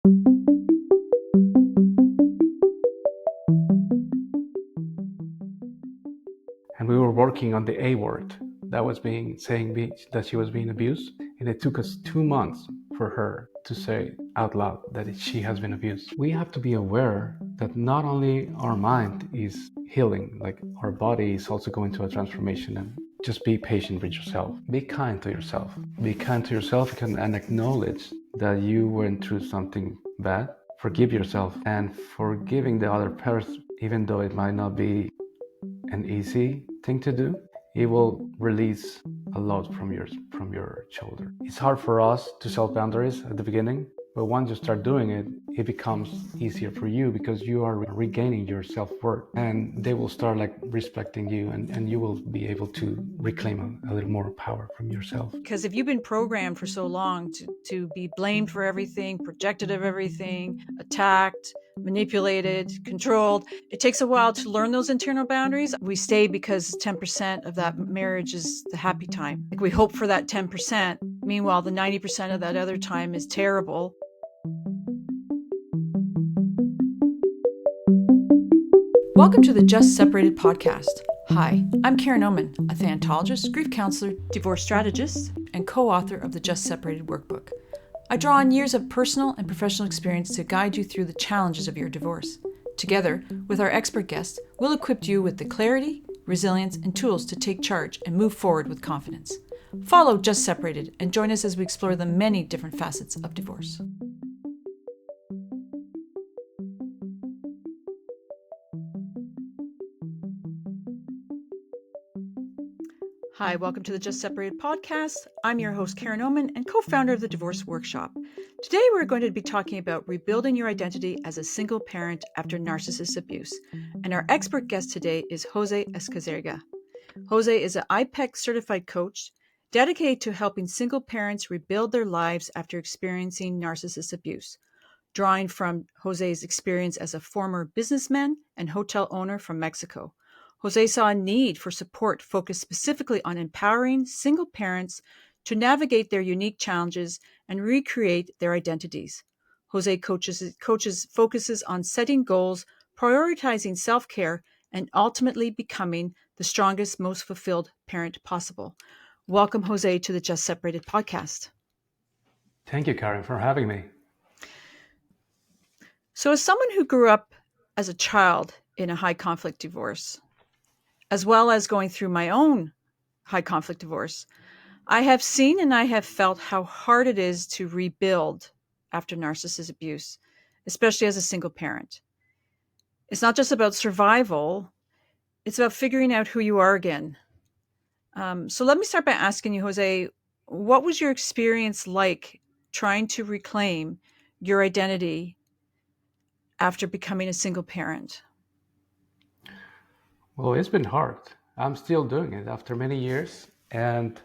And we were working on the A word that was that she was being abused. And it took us 2 months for her to say out loud that she has been abused. We have to be aware that not only our mind is healing, like our body is also going through a transformation. And just be patient with yourself. Be kind to yourself. Be kind to yourself and acknowledge that you went through something bad. Forgive yourself, and forgiving the other person, even though it might not be an easy thing to do, it will release a lot from your shoulder. It's hard for us to set boundaries at the beginning, but once you start doing it, it becomes easier for you because you are regaining your self-worth, and they will start like respecting you, and you will be able to reclaim a little more power from yourself. Because if you've been programmed for so long to be blamed for everything, projected of everything, attacked, manipulated, controlled, it takes a while to learn those internal boundaries. We stay because 10% of that marriage is the happy time. Like, we hope for that 10%. Meanwhile, the 90% of that other time is terrible. Welcome to the Just Separated podcast. Hi, I'm Karen Oman, a thanatologist, grief counselor, divorce strategist, and co-author of the Just Separated workbook. I draw on years of personal and professional experience to guide you through the challenges of your divorce. Together, with our expert guests, we'll equip you with the clarity, resilience, and tools to take charge and move forward with confidence. Follow Just Separated and join us as we explore the many different facets of divorce. Hi, welcome to the Just Separated podcast. I'm your host, Karen Oman, and co-founder of the Divorce Workshop. Today, we're going to be talking about rebuilding your identity as a single parent after narcissist abuse. And our expert guest today is Jose Escarcega. Jose is an iPEC-certified coach dedicated to helping single parents rebuild their lives after experiencing narcissist abuse. Drawing from Jose's experience as a former businessman and hotel owner from Mexico, Jose saw a need for support focused specifically on empowering single parents to navigate their unique challenges and recreate their identities. Jose focuses on setting goals, prioritizing self-care, and ultimately becoming the strongest, most fulfilled parent possible. Welcome, Jose, to the Just Separated podcast. Thank you, Karen, for having me. So, as someone who grew up as a child in a high conflict divorce, as well as going through my own high conflict divorce, I have seen and I have felt how hard it is to rebuild after narcissist abuse, especially as a single parent. It's not just about survival, it's about figuring out who you are again. So let me start by asking you, Jose, what was your experience like trying to reclaim your identity after becoming a single parent? Well, it's been hard. I'm still doing it after many years. And,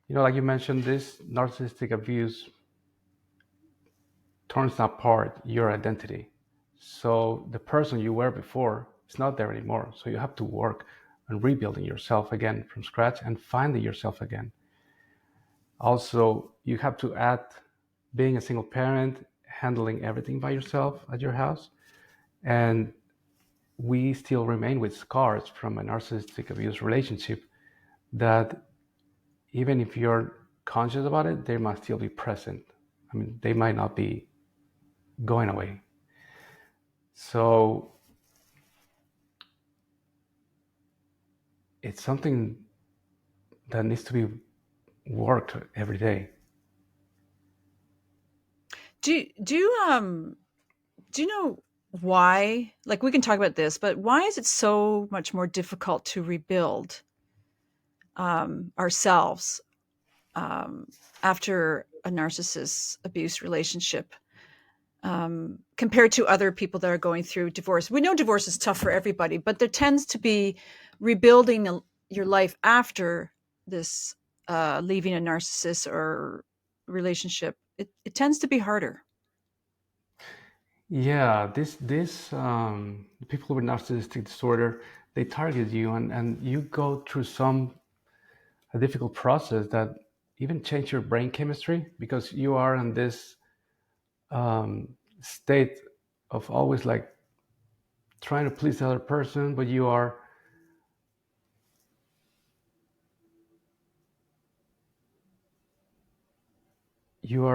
like you mentioned, this narcissistic abuse turns apart your identity. So the person you were before is not there anymore. So you have to work on rebuilding yourself again from scratch and finding yourself again. Also, you have to add being a single parent, handling everything by yourself at your house. And we still remain with scars from a narcissistic abuse relationship that even if you're conscious about it, they might still be present. I mean, they might not be going away. So it's something that needs to be worked every day. Do you know why? Like, we can talk about this, but why is it so much more difficult to rebuild ourselves after a narcissist abuse relationship compared to other people that are going through divorce? We know divorce is tough for everybody, but there tends to be rebuilding your life after this leaving a narcissist or relationship. It tends to be harder. Yeah, this people with narcissistic disorder, they target you, and you go through a difficult process that even change your brain chemistry, because you are in this state of always like trying to please the other person, but you are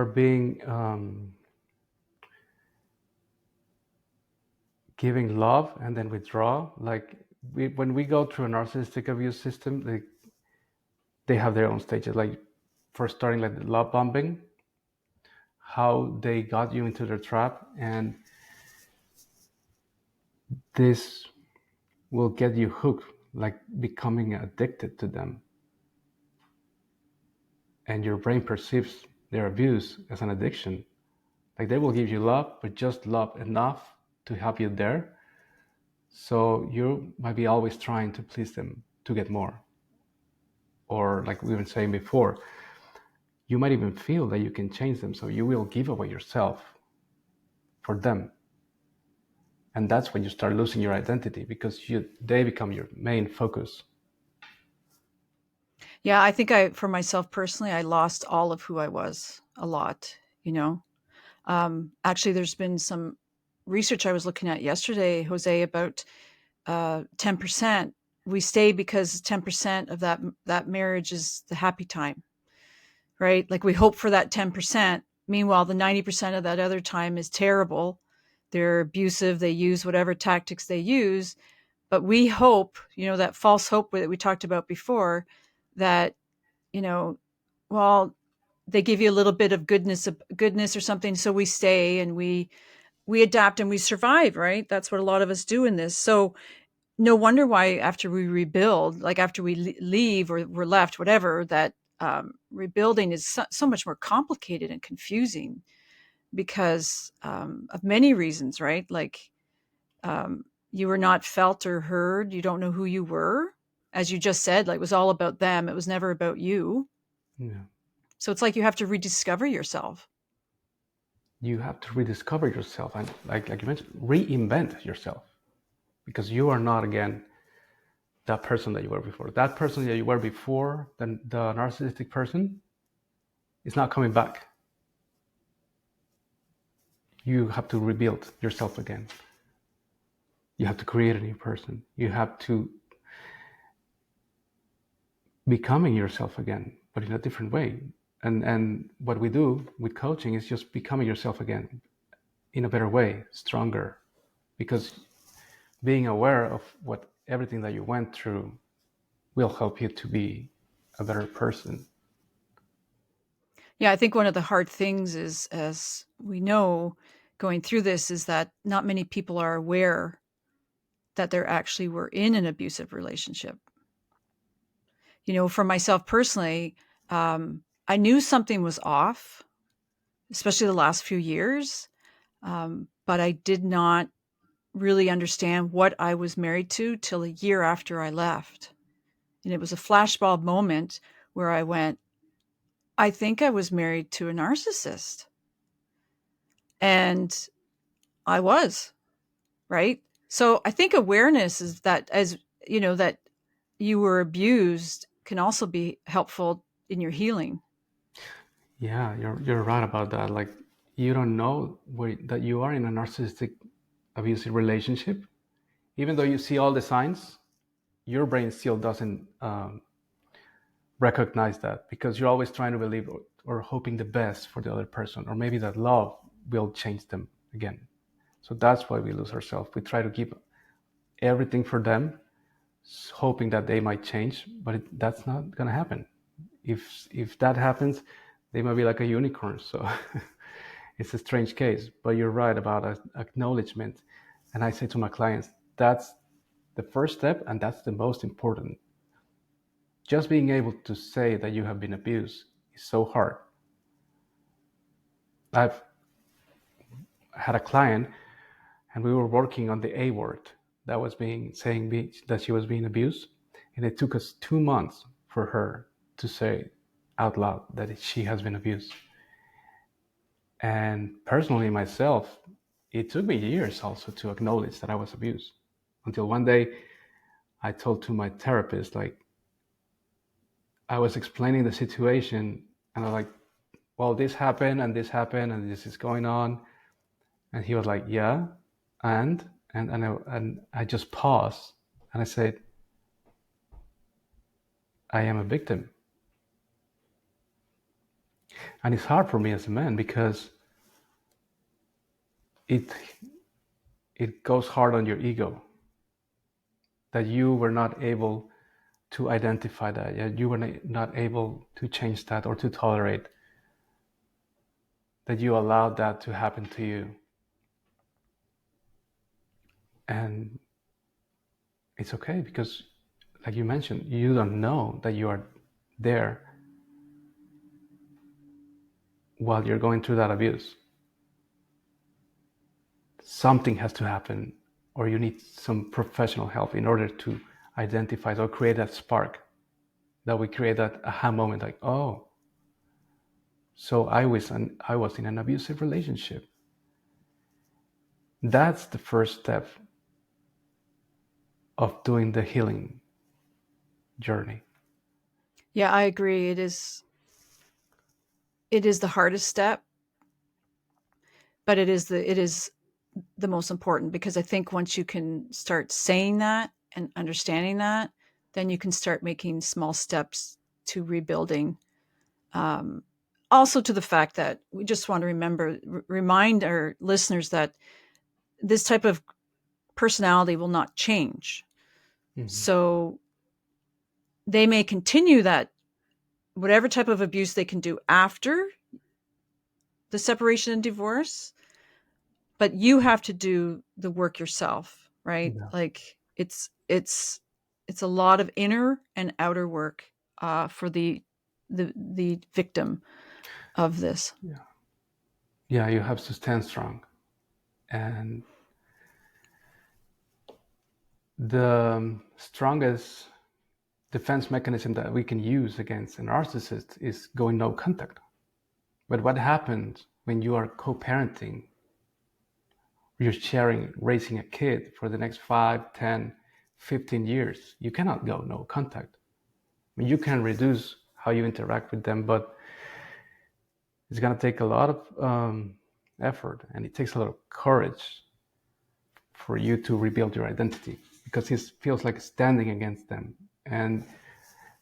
being giving love and then withdraw. Like when we go through a narcissistic abuse system, they have their own stages. Like for starting, like the love bombing, how they got you into their trap, and this will get you hooked, like becoming addicted to them. And your brain perceives their abuse as an addiction. Like they will give you love, but just love enough to have you there. So you might be always trying to please them to get more. Or like we were saying before, you might even feel that you can change them. So you will give away yourself for them. And that's when you start losing your identity, because they become your main focus. Yeah, I think for myself personally, I lost all of who I was a lot, you know. Actually, there's been some research I was looking at yesterday, Jose, about 10%. We stay because 10% of that marriage is the happy time, right? Like we hope for that 10%. Meanwhile, the 90% of that other time is terrible. They're abusive. They use whatever tactics they use. But we hope, that false hope that we talked about before, that, you know, well, they give you a little bit of goodness or something. So we stay and we adapt and we survive, right? That's what a lot of us do in this. So no wonder why after we rebuild, like after we leave or we're left, whatever, that rebuilding is so much more complicated and confusing because of many reasons, right? Like you were not felt or heard. You don't know who you were. As you just said, like it was all about them. It was never about you. Yeah. So it's like you have to rediscover yourself. You have to rediscover yourself and, like you mentioned, reinvent yourself, because you are not again that person that you were before. That person that you were before, the narcissistic person, is not coming back. You have to rebuild yourself again. You have to create a new person. You have to becoming yourself again, but in a different way. And what we do with coaching is just becoming yourself again in a better way, stronger, because being aware of what everything that you went through will help you to be a better person. Yeah, I think one of the hard things is, as we know, going through this, is that not many people are aware that they actually were in an abusive relationship. For myself personally, I knew something was off, especially the last few years, but I did not really understand what I was married to till a year after I left. And it was a flashbulb moment where I went, I think I was married to a narcissist. And I was, right? So I think awareness is that, that you were abused can also be helpful in your healing. Yeah, you're right about that. Like you don't know that you are in a narcissistic abusive relationship, even though you see all the signs. Your brain still doesn't recognize that, because you're always trying to believe or hoping the best for the other person, or maybe that love will change them again. So that's why we lose ourselves. We try to give everything for them, hoping that they might change, but that's not going to happen. If that happens, they might be like a unicorn. So it's a strange case. But you're right about acknowledgement. And I say to my clients, that's the first step, and that's the most important. Just being able to say that you have been abused is so hard. I've had a client, and we were working on the A word that was saying that she was being abused, and it took us 2 months for her to say out loud that she has been abused. And personally, myself, it took me years also to acknowledge that I was abused, until one day I told to my therapist, like, I was explaining the situation, and I'm like, well, this happened and this happened and this is going on. And he was like, yeah, and I just paused and I said, I am a victim. And it's hard for me as a man because it it goes hard on your ego that you were not able to identify that you were not able to change that or to tolerate that you allowed that to happen to you. And it's okay because, like you mentioned, you don't know that you are there while you're going through that abuse. Something has to happen, or you need some professional help in order to identify or create that spark that we create that aha moment, like, oh, so I was in an abusive relationship. That's the first step of doing the healing journey. Yeah, I agree. It is the hardest step, but it is the most important, because I think once you can start saying that and understanding that, then you can start making small steps to rebuilding. Um, Also, to the fact that we just want to remind our listeners that this type of personality will not change. Mm-hmm. So they may continue that, whatever type of abuse they can do after the separation and divorce, but you have to do the work yourself, right? Yeah. Like it's a lot of inner and outer work for the victim of this. Yeah. Yeah, you have to stand strong. And the strongest defense mechanism that we can use against a narcissist is going no contact. But what happens when you are co-parenting? You're sharing, raising a kid for the next 5, 10, 15 years. You cannot go no contact. I mean, you can reduce how you interact with them, but it's going to take a lot of effort, and it takes a lot of courage for you to rebuild your identity, because it feels like standing against them. And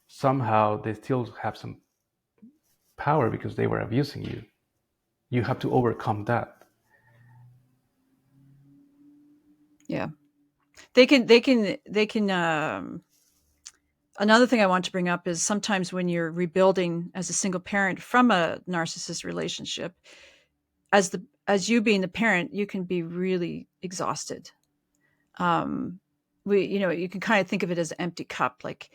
somehow they still have some power because they were abusing you. You have to overcome that. Yeah, they can. Another thing I want to bring up is sometimes when you're rebuilding as a single parent from a narcissist relationship, as you being the parent, you can be really exhausted. Um, you can kind of think of it as an empty cup. Like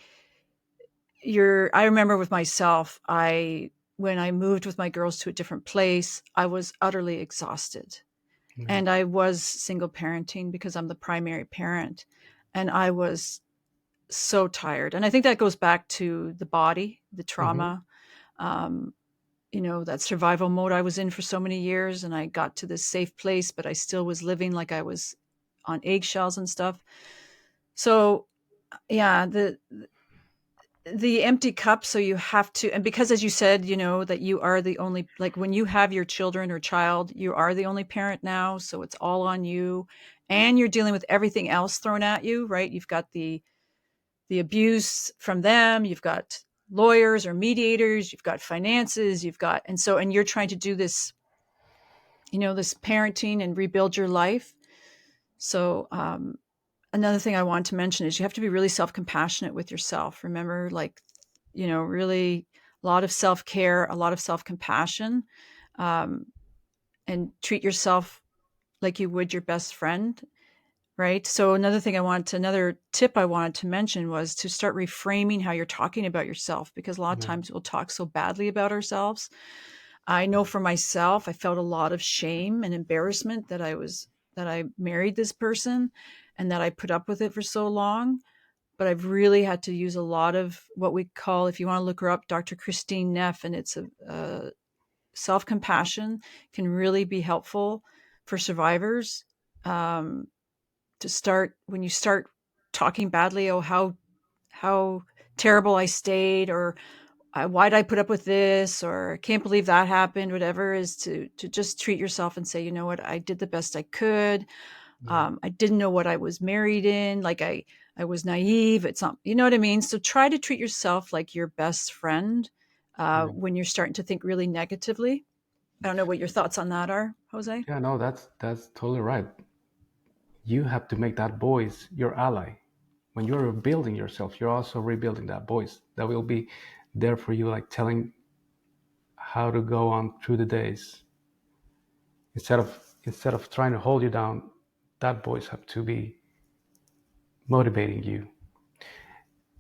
I remember with myself, when I moved with my girls to a different place, I was utterly exhausted. Yeah. And I was single parenting because I'm the primary parent. And I was so tired. And I think that goes back to the body, the Mm-hmm. trauma, um, that survival mode I was in for so many years. And I got to this safe place, but I still was living like I was on eggshells and stuff. So, yeah, the empty cup. So you have to, and because, as you said, that you are the only, like when you have your children or child, you are the only parent now, so it's all on you, and you're dealing with everything else thrown at you, right? You've got the abuse from them, you've got lawyers or mediators, you've got finances, and you're trying to do this, this parenting and rebuild your life. So another thing I want to mention is you have to be really self-compassionate with yourself. Remember, like, really a lot of self-care, a lot of self-compassion, um, and treat yourself like you would your best friend, right? So another tip I wanted to mention was to start reframing how you're talking about yourself, because a lot of Yeah. times we'll talk so badly about ourselves. I know for myself, I felt a lot of shame and embarrassment that I married this person and that I put up with it for so long. But I've really had to use a lot of what we call, if you want to look her up, Dr. Christine Neff, and it's a self compassion can really be helpful for survivors. Um, to start when you start talking badly, oh how terrible I stayed, why'd I put up with this, or I can't believe that happened, whatever, is to just treat yourself and say, you know what, I did the best I could. Yeah. I didn't know what I was married in. Like I was naive. It's not, you know what I mean? So try to treat yourself like your best friend Yeah. when you're starting to think really negatively. I don't know what your thoughts on that are, Jose. Yeah, no, that's totally right. You have to make that voice your ally. When you're rebuilding yourself, you're also rebuilding that voice that will be there for you, like telling how to go on through the days. Instead of trying to hold you down, that voice have to be motivating you.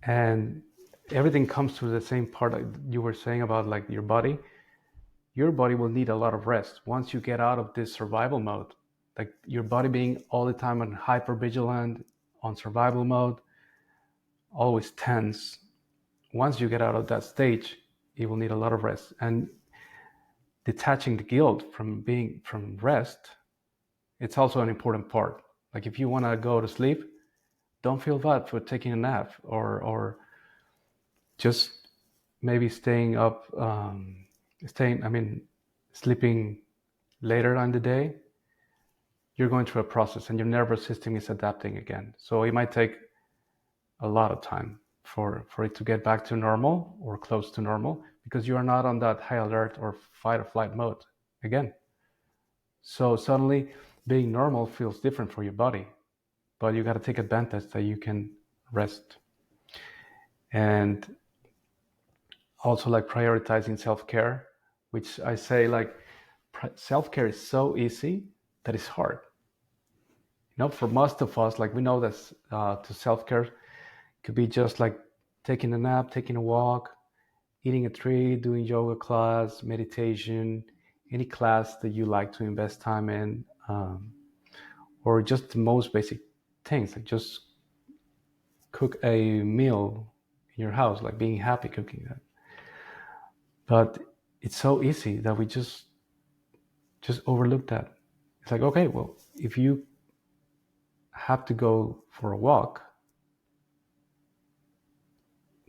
And everything comes to the same part like you were saying about like your body will need a lot of rest once you get out of this survival mode, like your body being all the time on hyper vigilant, on survival mode, always tense. Once you get out of that stage, you will need a lot of rest. And detaching the guilt from rest, it's also an important part. Like if you want to go to sleep, don't feel bad for taking a nap, or just maybe staying up, sleeping later on the day. You're going through a process and your nervous system is adapting again. So it might take a lot of time for it to get back to normal or close to normal, because you are not on that high alert or fight or flight mode again. So suddenly being normal feels different for your body, but you got to take advantage that you can rest. And also like prioritizing self-care, which I say like self-care is so easy that it's hard. For most of us, like we know that to self-care could be just like taking a nap, taking a walk, eating a treat, doing yoga class, meditation, any class that you like to invest time in, or just the most basic things, like just cook a meal in your house, like being happy cooking that. But it's so easy that we just overlook that. It's like, okay, well, if you have to go for a walk,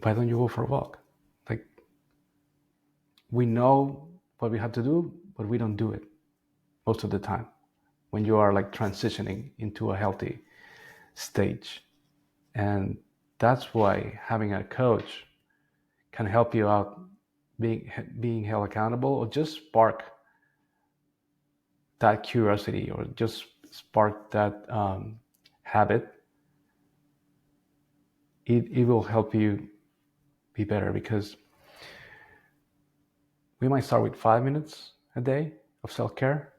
why don't you go for a walk? Like, we know what we have to do, but we don't do it most of the time when you are like transitioning into a healthy stage. And that's why having a coach can help you out, being held accountable, or just spark that curiosity, or just spark that habit. It will help you be better, because we might start with 5 minutes a day of self-care,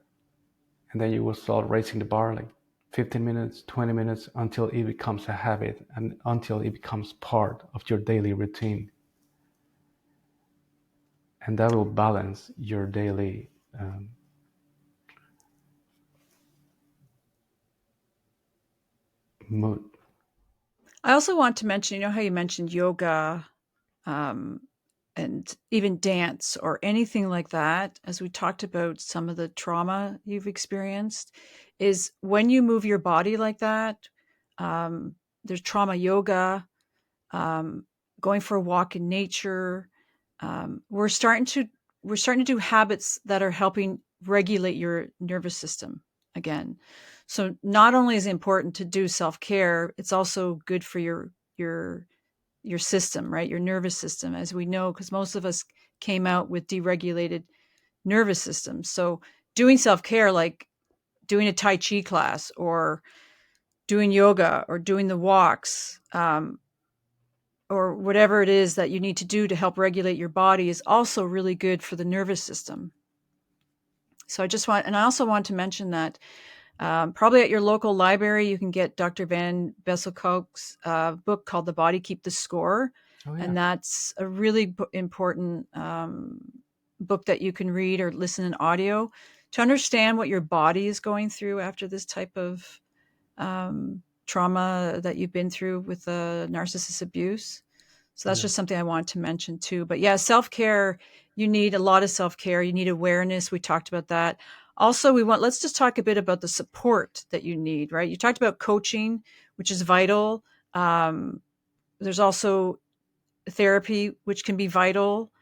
and then you will start raising the bar, like 15 minutes, 20 minutes, until it becomes a habit and until it becomes part of your daily routine. And that will balance your daily mood. I also want to mention, you know how you mentioned yoga, um, and even dance or anything like that, as we talked about some of the trauma you've experienced, is when you move your body like that, um, there's trauma yoga, um, going for a walk in nature. We're starting to do habits that are helping regulate your nervous system again. So not only is it important to do self-care, it's also good for your system, right? Your nervous system, as we know, because most of us came out with deregulated nervous systems. So doing self-care, like doing a Tai Chi class or doing yoga or doing the walks, or whatever it is that you need to do to help regulate your body, is also really good for the nervous system. So I also want to mention that probably at your local library, you can get Dr. Van Besselkoek's book called The Body Keep the Score. Oh yeah. And that's a really important book that you can read or listen in audio to understand what your body is going through after this type of trauma that you've been through with narcissist abuse. So that's Yeah. just something I wanted to mention too. But yeah, self-care, you need a lot of self-care. You need awareness. We talked about that. Also, let's just talk a bit about the support that you need, right? You talked about coaching, which is vital. There's also therapy, which can be vital.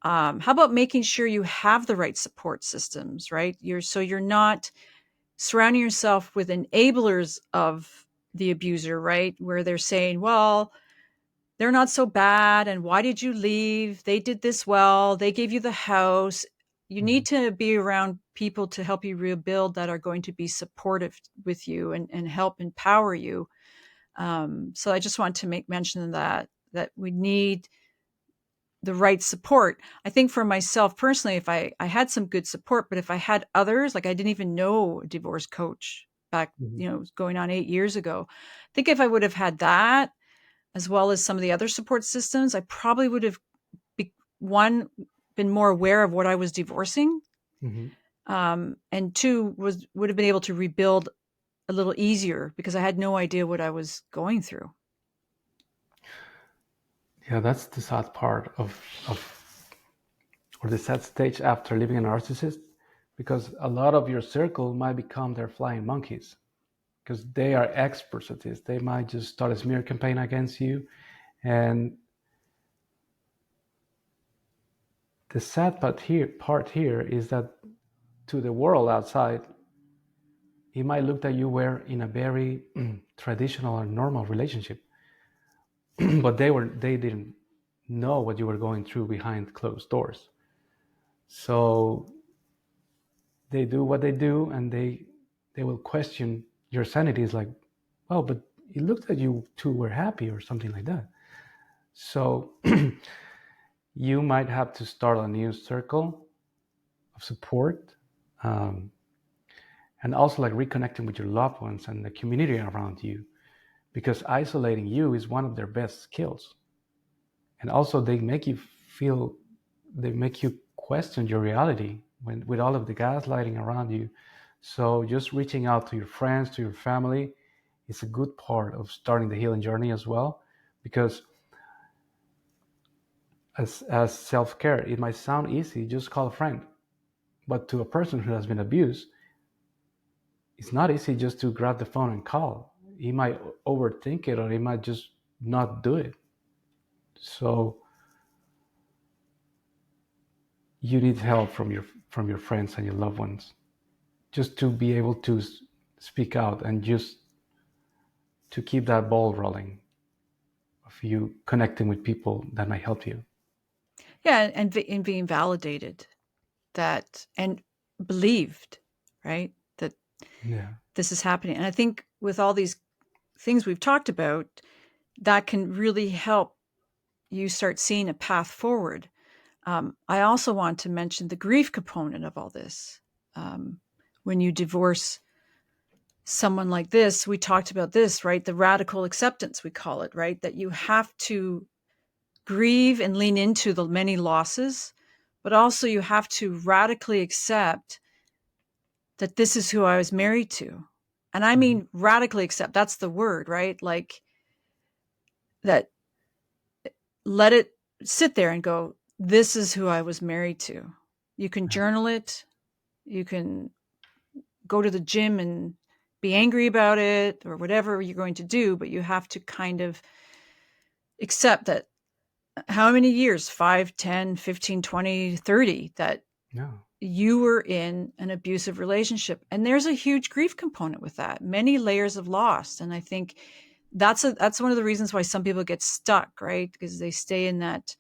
How about making sure you have the right support systems, right? You're not surrounding yourself with enablers of the abuser, right? Where they're saying, well, they're not so bad. And why did you leave? They did this well. They gave you the house. You Mm-hmm. need to be around people to help you rebuild that are going to be supportive with you and help empower you. So I just want to make mention of that we need the right support. I think for myself personally, if I had some good support, but if I had others, like I didn't even know a divorce coach back, Mm-hmm. going on 8 years ago. I think if I would have had that, as well as some of the other support systems, I probably would have be, one been more aware of what I was divorcing, Mm-hmm. and two would have been able to rebuild a little easier because I had no idea what I was going through. Yeah, that's the sad part of or the sad stage after leaving a narcissist, because a lot of your circle might become their flying monkeys because they are experts at this. They might just start a smear campaign against you. And the sad part here is that to the world outside, it might look that you were in a very traditional or normal relationship, but they didn't know what you were going through behind closed doors. So they do what they do, and they will question your sanity. Is like, well, but it looked that you two were happy or something like that. So you might have to start a new circle of support, um, and also like reconnecting with your loved ones and the community around you, because isolating you is one of their best skills. And also they make you question your reality when with all of the gaslighting around you. So just reaching out to your friends, to your family, is a good part of starting the healing journey as well. Because as self-care, it might sound easy, just call a friend. But to a person who has been abused, it's not easy just to grab the phone and call. He might overthink it, or he might just not do it. So you need help from your friends and your loved ones, just to be able to speak out and just to keep that ball rolling of you connecting with people that might help you. Yeah, and being validated that and believed, right? That Yeah. this is happening. And I think with all these things we've talked about, that can really help you start seeing a path forward. I also want to mention the grief component of all this. Um, when you divorce someone like this, we talked about this, right? The radical acceptance, we call it, right? That you have to grieve and lean into the many losses, but also you have to radically accept that this is who I was married to. And I Mhm. mean, radically accept, that's the word, right? Like that, let it sit there and go, this is who I was married to. You can journal it. You can go to the gym and be angry about it or whatever you're going to do, but you have to kind of accept that how many years, 5, 10, 15, 20, 30, that Yeah. you were in an abusive relationship. And there's a huge grief component with that, many layers of loss. And I think that's one of the reasons why some people get stuck, right? Because they stay in that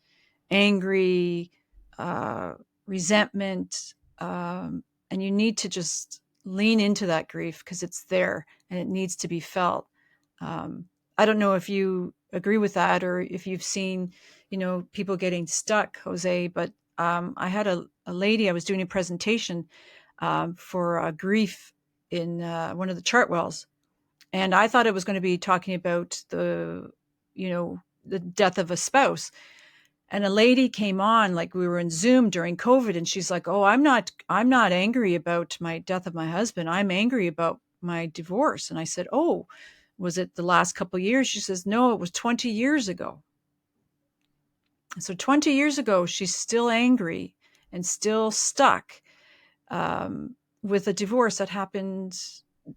angry, uh, resentment. And you need to just lean into that grief because it's there and it needs to be felt. Um, I don't know if you agree with that or if you've seen, people getting stuck, Jose, but I had a lady, I was doing a presentation for grief in one of the Chartwells. And I thought it was going to be talking about the death of a spouse. And a lady came on, like we were in Zoom during COVID, and she's like, "Oh, I'm not angry about my death of my husband. I'm angry about my divorce." And I said, "Oh, was it the last couple of years?" She says, "No, it was 20 years ago." And so 20 years ago, she's still angry and still stuck with a divorce that happened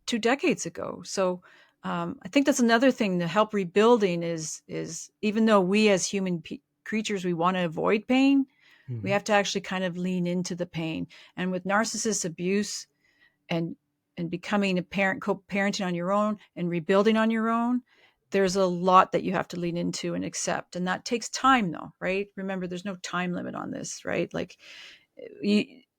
2 decades ago. So I think that's another thing to help rebuilding is even though we as human creatures, we want to avoid pain, We have to actually kind of lean into the pain. And with narcissist abuse and becoming a parent, co-parenting on your own and rebuilding on your own, there's a lot that you have to lean into and accept. And that takes time though, right? Remember, there's no time limit on this, right? Like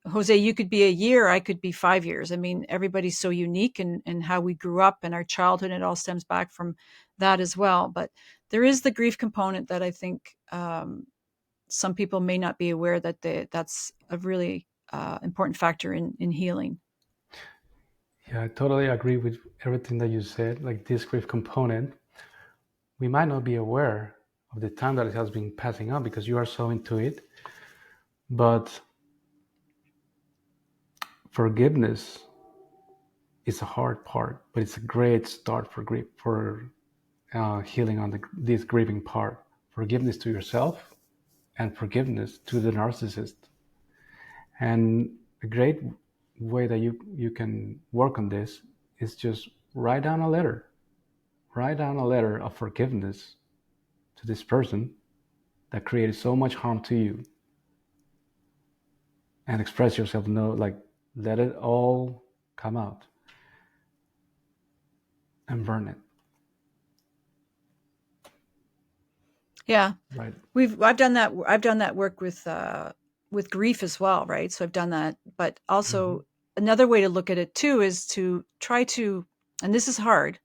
Jose, you could be a year, I could be 5 years. I mean, everybody's so unique and how we grew up and our childhood, and it all stems back from that as well. But there is the grief component that I think some people may not be aware that that's a really important factor in healing. Yeah, I totally agree with everything that you said. Like this grief component, we might not be aware of the time that it has been passing on because you are so into it. But forgiveness is a hard part, but it's a great start for grief, for healing on this grieving part. Forgiveness to yourself and forgiveness to the narcissist. And a great way that you can work on this is just write down a letter. Write down a letter of forgiveness to this person that created so much harm to you, and express yourself. No, like let it all come out and burn it. Yeah, Right. I've done that. I've done that work with grief as well, right? So I've done that, but also another way to look at it too is to try to, and this is hard.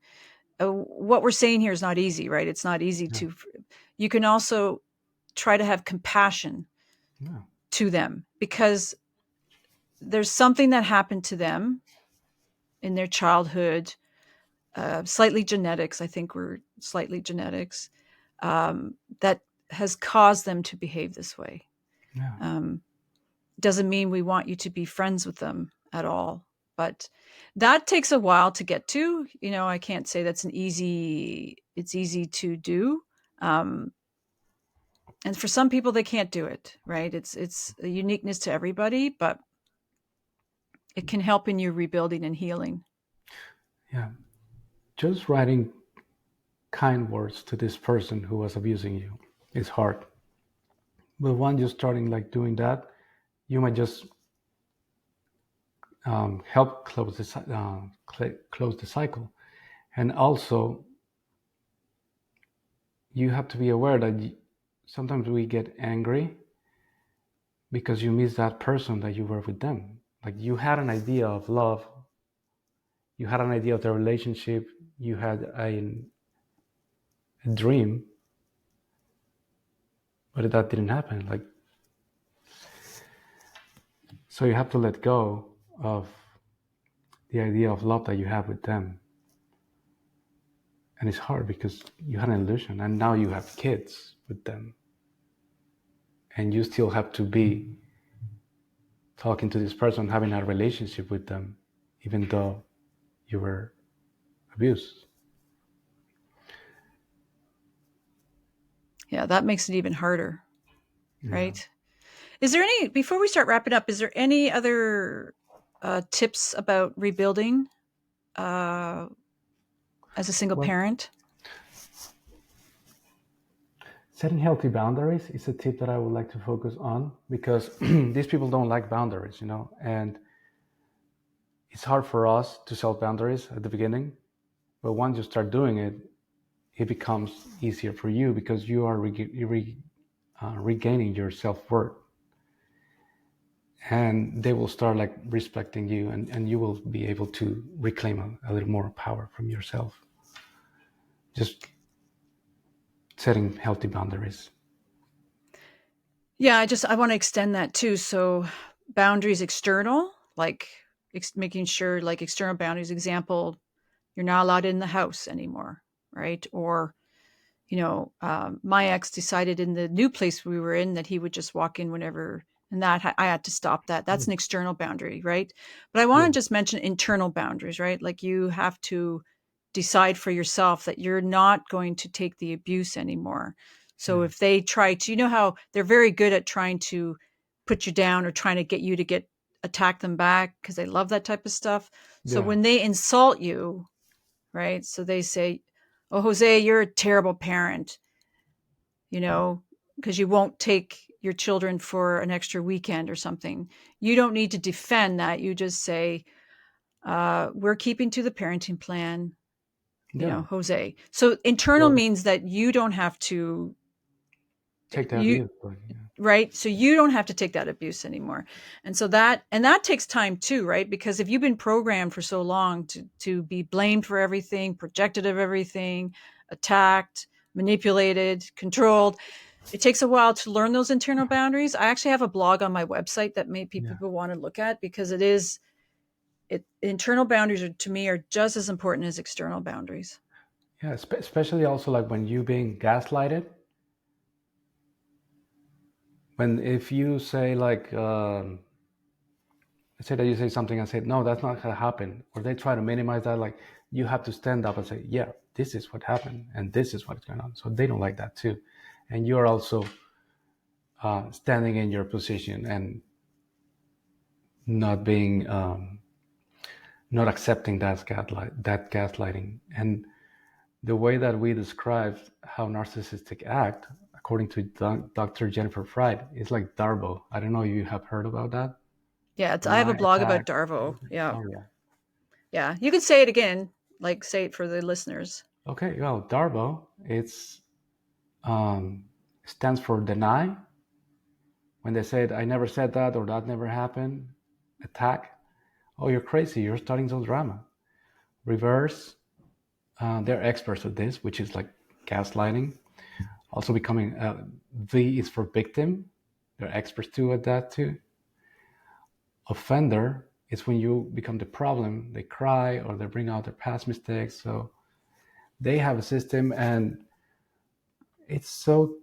What we're saying here is not easy, right? It's not easy Yeah. to. You can also try to have compassion Yeah. to them because there's something that happened to them in their childhood, slightly genetics. I think we're slightly genetics that has caused them to behave this way. Yeah. Doesn't mean we want you to be friends with them at all, but that takes a while to get to. You know, I can't say that's it's easy to do. Um, and for some people, they can't do it, right? It's a uniqueness to everybody, but it can help in your rebuilding and healing. Yeah. Just writing kind words to this person who was abusing you is hard. But once you're starting like doing that, you might just help close the cycle. And also, you have to be aware that sometimes we get angry because you miss that person that you were with them. Like you had an idea of love, you had an idea of the relationship, you had a dream, but that didn't happen. Like, so you have to let go of the idea of love that you have with them. And it's hard because you had an illusion and now you have kids with them. And you still have to be talking to this person, having a relationship with them, even though you were abused. Yeah, that makes it even harder, Yeah. right? Is there any, before we start wrapping up, is there any other tips about rebuilding as a single Well, parent? setting healthy boundaries is a tip that I would like to focus on because these people don't like boundaries, and it's hard for us to set boundaries at the beginning. But once you start doing it, it becomes easier for you because you are regaining your self-worth, and they will start like respecting you, and you will be able to reclaim a little more power from yourself. Just setting healthy boundaries. Yeah, I want to extend that too. So boundaries external, like making sure like external boundaries, example, you're not allowed in the house anymore, right? Or, my ex decided in the new place we were in that he would just walk in whenever, and that I had to stop that. That's an external boundary, right? But I want Yeah. to just mention internal boundaries, right? Like you have to decide for yourself that you're not going to take the abuse anymore. So Yeah. if they try to, you know how they're very good at trying to put you down or trying to get you to attack them back because they love that type of stuff. So Yeah. when they insult you, right? So they say, "Oh, Jose, you're a terrible parent," because you won't take your children for an extra weekend or something, you don't need to defend that. You just say, we're keeping to the parenting plan, Yeah. Jose. So internal Or means that you don't have to, take the you abuse. Like, yeah. right? So you don't have to take that abuse anymore. And so that takes time too, right? Because if you've been programmed for so long to be blamed for everything, projected of everything, attacked, manipulated, controlled, it takes a while to learn those internal boundaries. I actually have a blog on my website that maybe Yeah. people want to look at, because internal boundaries to me are just as important as external boundaries. Yeah. Especially also like when you being gaslighted. When if you say like, let's say that you say something and say, no, that's not gonna happen, or they try to minimize that, like you have to stand up and say, yeah, this is what happened and this is what's going on. So they don't like that too, and you're also standing in your position and not being not accepting that gaslighting. And the way that we describe how narcissistic act, according to Dr. Jennifer Fried, is like Darbo. I don't know if you have heard about that. Yeah, I have a Deny, blog about attack. Darvo. Yeah. Oh yeah. Yeah. You can say it again, like say it for the listeners. Okay. Well, Darbo, it's um, stands for deny. When they said, "I never said that" or "that never happened," attack. Oh, you're crazy. You're starting some drama. Reverse. They're experts at this, which is like gaslighting. Also becoming V is for victim. They're experts too at that too. Offender is when you become the problem. They cry or they bring out their past mistakes. So they have a system, and it's so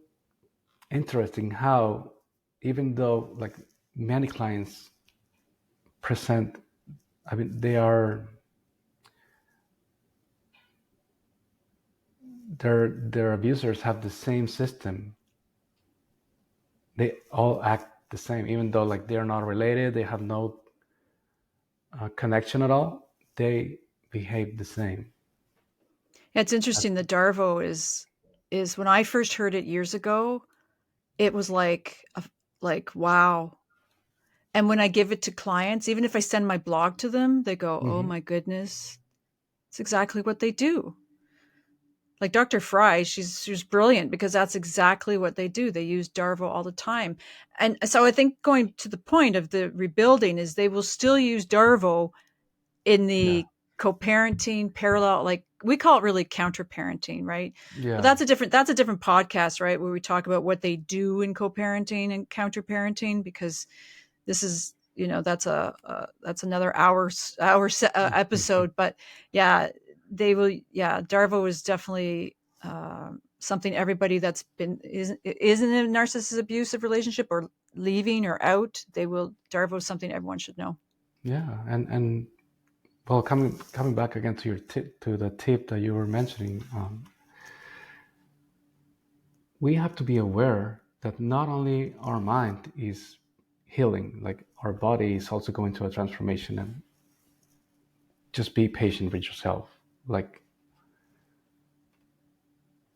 interesting how, even though like many clients present, I mean, their abusers have the same system. They all act the same, even though like they're not related, they have no connection at all. They behave the same. Yeah, it's interesting. The Darvo is when I first heard it years ago, it was like wow. And when I give it to clients, even if I send my blog to them, they go, "Oh Mm-hmm. my goodness, it's exactly what they do." Like Dr. Fry, she's brilliant, because that's exactly what they do. They use Darvo all the time. And so I think, going to the point of the rebuilding, is they will still use Darvo in Yeah, the co-parenting parallel, like we call it really counter-parenting, right? But yeah, that's a different podcast, right, where we talk about what they do in co-parenting and counter-parenting, because this is, that's another episode. But yeah, they will. Yeah, Darvo is definitely something everybody that's been is in a narcissistic abusive relationship, or leaving or out, they will. Darvo is something everyone should know. yeah. And well, coming back again to your tip, to the tip that you were mentioning, we have to be aware that not only our mind is healing, like our body is also going through a transformation, and just be patient with yourself. Like,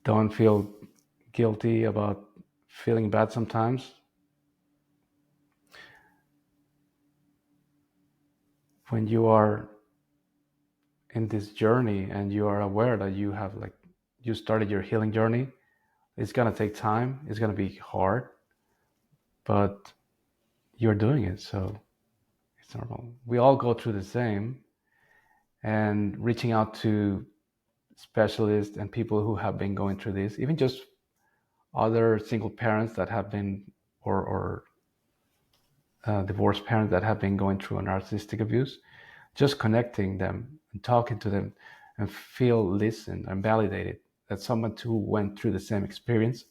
don't feel guilty about feeling bad sometimes. When you are in this journey and you are aware that you have like you started your healing journey, it's gonna take time. It's gonna be hard, but you're doing it, so it's normal. We all go through the same, and reaching out to specialists and people who have been going through this, even just other single parents that have been, or divorced parents that have been going through a narcissistic abuse, just connecting them and talking to them and feel listened and validated, that someone who went through the same experience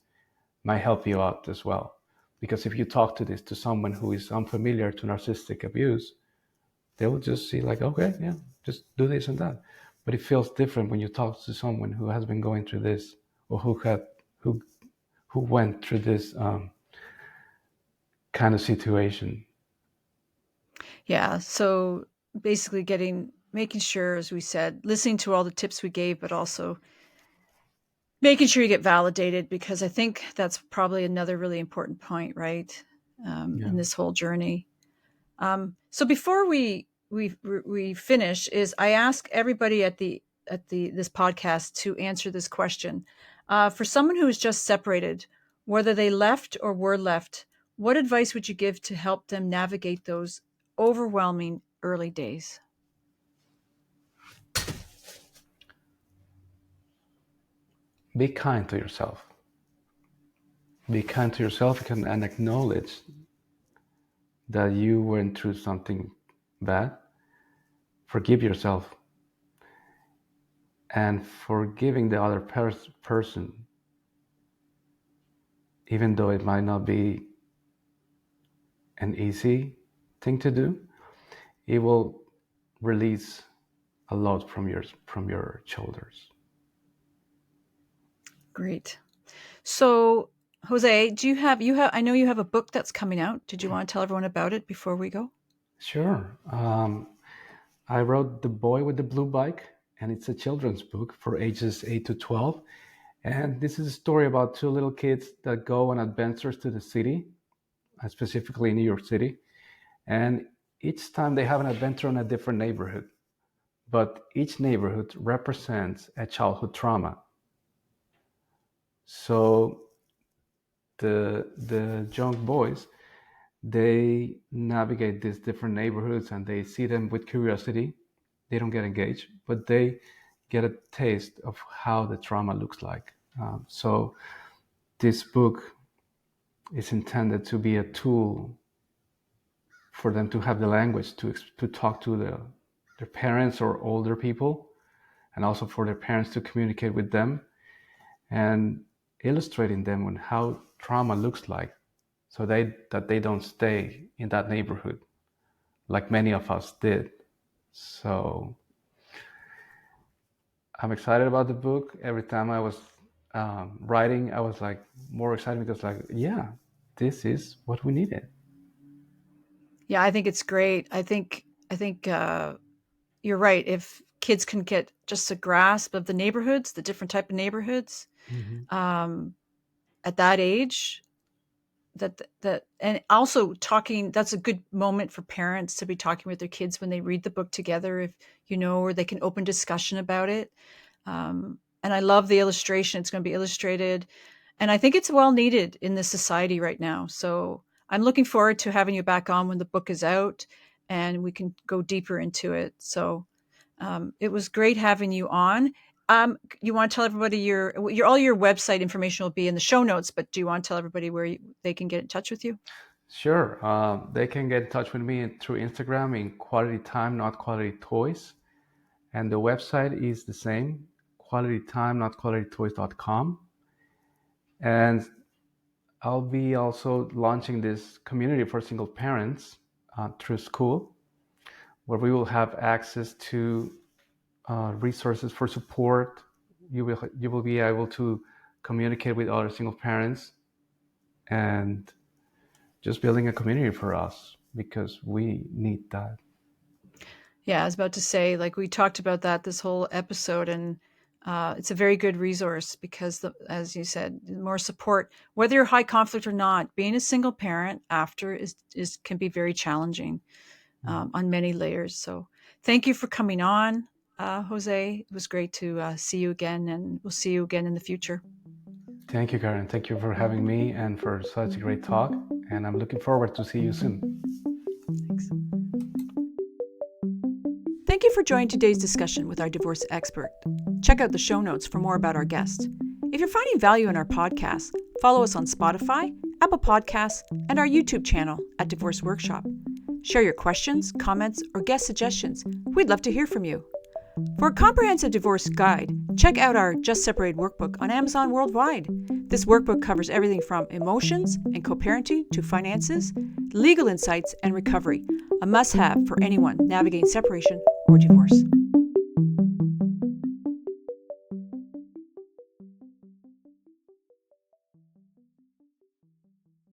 might help you out as well. Because if you talk to this to someone who is unfamiliar to narcissistic abuse, they will just see like, okay, yeah, just do this and that. But it feels different when you talk to someone who has been going through this, or who who went through this kind of situation. Yeah. So basically, making sure, as we said, listening to all the tips we gave, but also Making sure you get validated, because I think that's probably another really important point, right? Yeah. In this whole journey. So before we finish, is I ask everybody at this podcast to answer this question. For someone who is just separated, whether they left or were left, what advice would you give to help them navigate those overwhelming early days? Be kind to yourself. Be kind to yourself and acknowledge that you went through something bad. Forgive yourself. And forgiving the other person, even though it might not be an easy thing to do, it will release a lot from your shoulders. Great. So, Jose, do you have I know you have a book that's coming out. Did you want to tell everyone about it before we go? Sure. I wrote The Boy with the Blue Bike, and it's a children's book for ages 8 to 12. And this is a story about two little kids that go on adventures to the city, specifically New York City. And each time they have an adventure in a different neighborhood, but each neighborhood represents a childhood trauma. So the young boys, they navigate these different neighborhoods and they see them with curiosity. They don't get engaged, but they get a taste of how the trauma looks like. So this book is intended to be a tool for them to have the language to talk to their parents or older people, and also for their parents to communicate with them, and illustrating them on how trauma looks like, so that they don't stay in that neighborhood like many of us did. So I'm excited about the book. Every time I was writing, I was like more excited because yeah, this is what we needed. Yeah, I think it's great. I think you're right. If kids can get just a grasp of the neighborhoods, the different type of neighborhoods, Mm-hmm. at that age, and also talking, that's a good moment for parents to be talking with their kids when they read the book together, if or they can open discussion about it. And I love the illustration. It's going to be illustrated, and I think it's well needed in this society right now. So I'm looking forward to having you back on when the book is out and we can go deeper into it. So it was great having you on. You want to tell everybody all your website information will be in the show notes, but do you want to tell everybody where they can get in touch with you? Sure. They can get in touch with me through Instagram in Quality Time, Not Quality Toys. And the website is the same, qualitytimenotqualitytoys.com. And I'll be also launching this community for single parents through school, where we will have access to resources for support. You will be able to communicate with other single parents, and just building a community for us, because we need that. Yeah, I was about to say, like, we talked about that this whole episode, and it's a very good resource because, as you said, more support, whether you're high conflict or not, being a single parent after is can be very challenging on many layers. So thank you for coming on, Jose. It was great to see you again, and we'll see you again in the future. Thank you, Karen. Thank you for having me and for such a great talk. And I'm looking forward to see you soon. Thanks. Thank you for joining today's discussion with our divorce expert. Check out the show notes for more about our guest. If you're finding value in our podcast, follow us on Spotify, Apple Podcasts, and our YouTube channel at Divorce Workshop. Share your questions, comments, or guest suggestions. We'd love to hear from you. For a comprehensive divorce guide, check out our Just Separated workbook on Amazon worldwide. This workbook covers everything from emotions and co-parenting to finances, legal insights, and recovery, a must-have for anyone navigating separation or divorce.